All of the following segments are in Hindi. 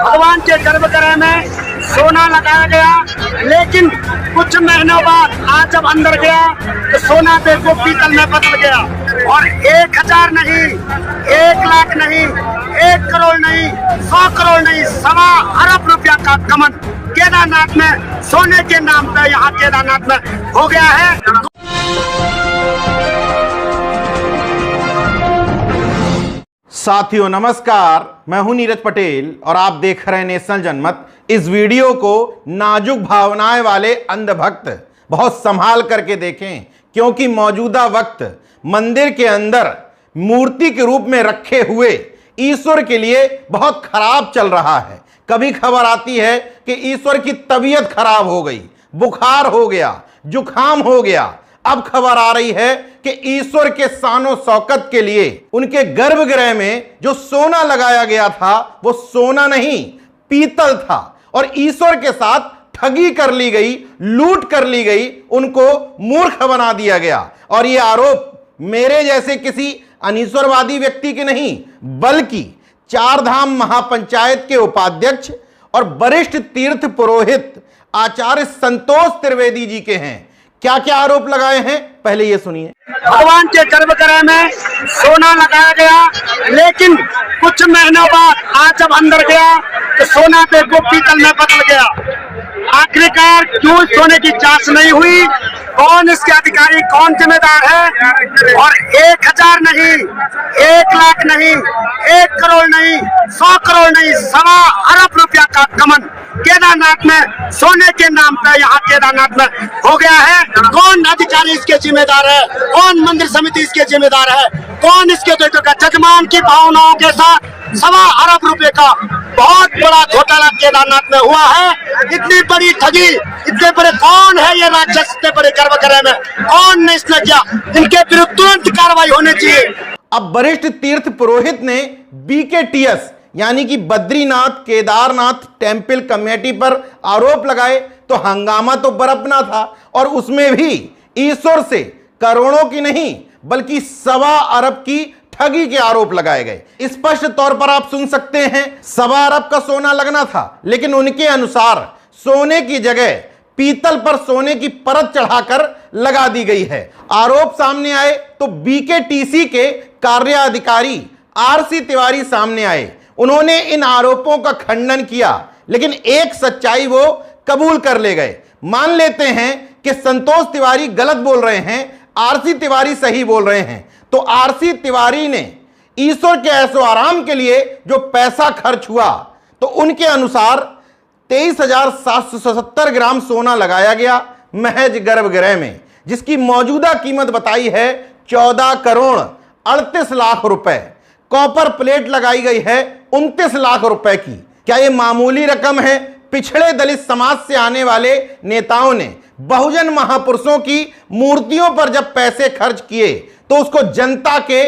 भगवान के गर्भगृह में सोना लगाया गया, लेकिन कुछ महीनों बाद आज जब अंदर गया तो सोना देखो पीतल में बदल गया। और 1000 नहीं, 1 लाख नहीं, 1 करोड़ नहीं, 100 करोड़ नहीं, 1.25 अरब रुपया का गमन केदारनाथ में सोने के नाम पे यहाँ केदारनाथ में हो गया है। साथियों नमस्कार, मैं हूं नीरज पटेल और आप देख रहे हैं नेशनल जनमत। इस वीडियो को नाजुक भावनाएं वाले अंधभक्त बहुत संभाल करके देखें, क्योंकि मौजूदा वक्त मंदिर के अंदर मूर्ति के रूप में रखे हुए ईश्वर के लिए बहुत खराब चल रहा है। कभी खबर आती है कि ईश्वर की तबीयत खराब हो गई, बुखार हो गया, जुखाम हो गया। अब खबर आ रही है कि ईश्वर के शानो शौकत के लिए उनके गर्भगृह में जो सोना लगाया गया था वो सोना नहीं पीतल था, और ईश्वर के साथ ठगी कर ली गई, लूट कर ली गई, उनको मूर्ख बना दिया गया। और ये आरोप मेरे जैसे किसी अनीश्वरवादी व्यक्ति के नहीं, बल्कि चारधाम महापंचायत के उपाध्यक्ष और वरिष्ठ तीर्थ पुरोहित आचार्य संतोष त्रिवेदी जी के हैं। क्या क्या आरोप लगाए हैं, पहले ये सुनिए। भगवान के गर्भगृह में सोना लगाया गया, लेकिन कुछ महीनों बाद आज जब अंदर गया तो सोना देखो पीतल में बदल गया। आखिरकार क्यों सोने की जांच नहीं हुई? कौन इसके अधिकारी, कौन जिम्मेदार है? और 1000 नहीं, 1 लाख नहीं, 1 करोड़ नहीं, 100 करोड़ नहीं, 1.25 अरब रुपया का गमन केदारनाथ में सोने के नाम पे यहाँ केदारनाथ में हो गया है। कौन अधिकारी इसके जिम्मेदार है? कौन मंदिर समिति इसके जिम्मेदार है? कौन इसके देखेगा? जजमान की भावनाओं के साथ 1.25 अरब रुपए का बहुत बड़ा घोटाला केदारनाथ में हुआ है। इतनी बड़ी ठगी, इतने बड़े कौन है ये राक्षस, इतने बड़े गर्भगृह में कौन ने इसने किया? इनके विरुद्ध तुरंत कार्रवाई होनी चाहिए। अब वरिष्ठ तीर्थ पुरोहित ने BKTS यानी कि बद्रीनाथ केदारनाथ टेम्पल कमेटी पर आरोप लगाए तो हंगामा तो बरपना था, और उसमें भी ईश्वर से करोड़ों की नहीं बल्कि 1.25 अरब की ठगी के आरोप लगाए गए। स्पष्ट तौर पर आप सुन सकते हैं, 1.25 अरब का सोना लगना था, लेकिन उनके अनुसार सोने की जगह पीतल पर सोने की परत चढ़ाकर लगा दी गई है। आरोप सामने आए तो BKTC के कार्याधिकारी RC तिवारी सामने आए। उन्होंने इन आरोपों का खंडन किया, लेकिन एक सच्चाई वो कबूल कर ले गए। मान लेते हैं कि संतोष तिवारी गलत बोल रहे हैं, RC तिवारी सही बोल रहे हैं, तो RC तिवारी ने ईश्वर के ऐशो आराम के लिए जो पैसा खर्च हुआ, तो उनके अनुसार 23,770 ग्राम सोना लगाया गया महज गर्भगृह में, जिसकी मौजूदा कीमत बताई है 14 करोड़ 38 लाख रुपए। कॉपर प्लेट लगाई गई है 29 लाख रुपए की। क्या यह मामूली रकम है? पिछड़े दलित समाज से आने वाले नेताओं ने बहुजन महापुरुषों की मूर्तियों पर जब पैसे खर्च किए तो उसको जनता के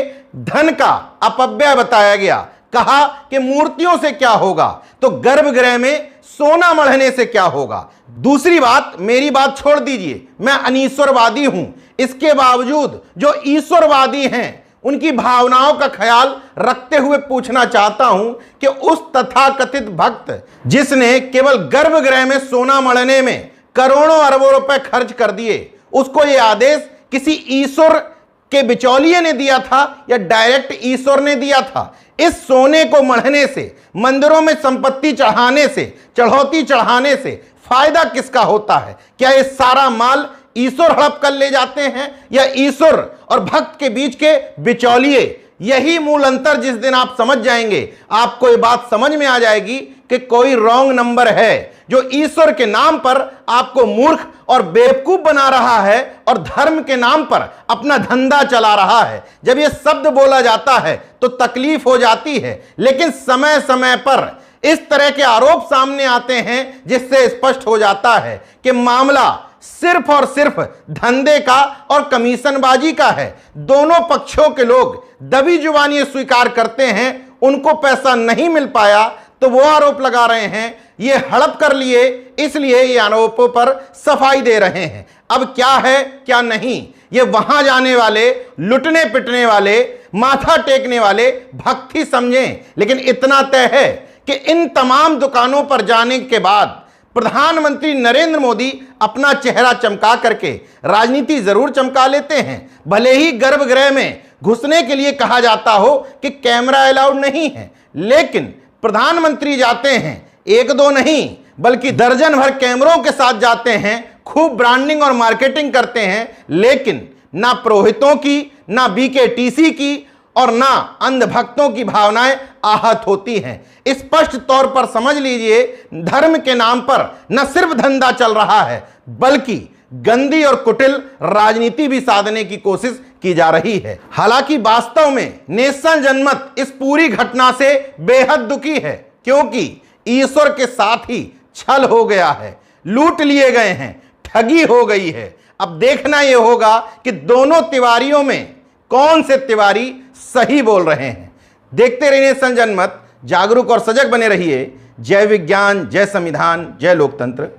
धन का अपव्यय बताया गया। कहा कि मूर्तियों से क्या होगा तो गर्भगृह में सोना मढ़ने से क्या होगा। दूसरी बात, मेरी बात छोड़ दीजिए, मैं अनीश्वरवादी हूं, इसके बावजूद जो ईश्वरवादी हैं उनकी भावनाओं का ख्याल रखते हुए पूछना चाहता हूं कि उस तथाकथित भक्त जिसने केवल गर्भगृह में सोना मढ़ने में करोड़ों अरबों रुपए खर्च कर दिए, उसको यह आदेश किसी ईश्वर के बिचौलिए ने दिया था या डायरेक्ट ईश्वर ने दिया था? इस सोने को मढ़ने से, मंदिरों में संपत्ति चढ़ाने से, चढ़ौती चढ़ाने से फायदा किसका होता है? क्या ये सारा माल ईश्वर हड़प कर ले जाते हैं या ईश्वर और भक्त के बीच के बिचौलिए? यही मूल अंतर जिस दिन आप समझ जाएंगे, आपको ये बात समझ में आ जाएगी कि कोई रॉन्ग नंबर है जो ईश्वर के नाम पर आपको मूर्ख और बेवकूफ बना रहा है और धर्म के नाम पर अपना धंधा चला रहा है। जब ये शब्द बोला जाता है तो तकलीफ हो जाती है, लेकिन समय समय पर इस तरह के आरोप सामने आते हैं जिससे स्पष्ट हो जाता है कि मामला सिर्फ और सिर्फ धंधे का और कमीशनबाजी का है। दोनों पक्षों के लोग दबी जुबानी स्वीकार करते हैं, उनको पैसा नहीं मिल पाया तो वो आरोप लगा रहे हैं ये हड़प कर लिए, इसलिए ये आरोपों पर सफाई दे रहे हैं। अब क्या है क्या नहीं, ये वहां जाने वाले, लुटने पिटने वाले, माथा टेकने वाले भक्ति समझें, लेकिन इतना तय है कि इन तमाम दुकानों पर जाने के बाद प्रधानमंत्री नरेंद्र मोदी अपना चेहरा चमका करके राजनीति जरूर चमका लेते हैं। भले ही गर्भगृह में घुसने के लिए कहा जाता हो कि कैमरा अलाउड नहीं है, लेकिन प्रधानमंत्री जाते हैं, एक दो नहीं बल्कि दर्जन भर कैमरों के साथ जाते हैं, खूब ब्रांडिंग और मार्केटिंग करते हैं, लेकिन ना पुरोहितों की, ना बीकेटीसी की और ना अंधभक्तों की भावनाएं आहत होती हैं। स्पष्ट तौर पर समझ लीजिए, धर्म के नाम पर न सिर्फ धंधा चल रहा है बल्कि गंदी और कुटिल राजनीति भी साधने की कोशिश की जा रही है। हालांकि वास्तव में नेशन जनमत इस पूरी घटना से बेहद दुखी है, क्योंकि ईश्वर के साथ ही छल हो गया है, लूट लिए गए हैं, ठगी हो गई है। अब देखना यह होगा कि दोनों तिवारियों में कौन से तिवारी सही बोल रहे हैं। देखते रहिए नेशन जनमत, जागरूक और सजग बने रहिए। जय विज्ञान, जय संविधान, जय लोकतंत्र।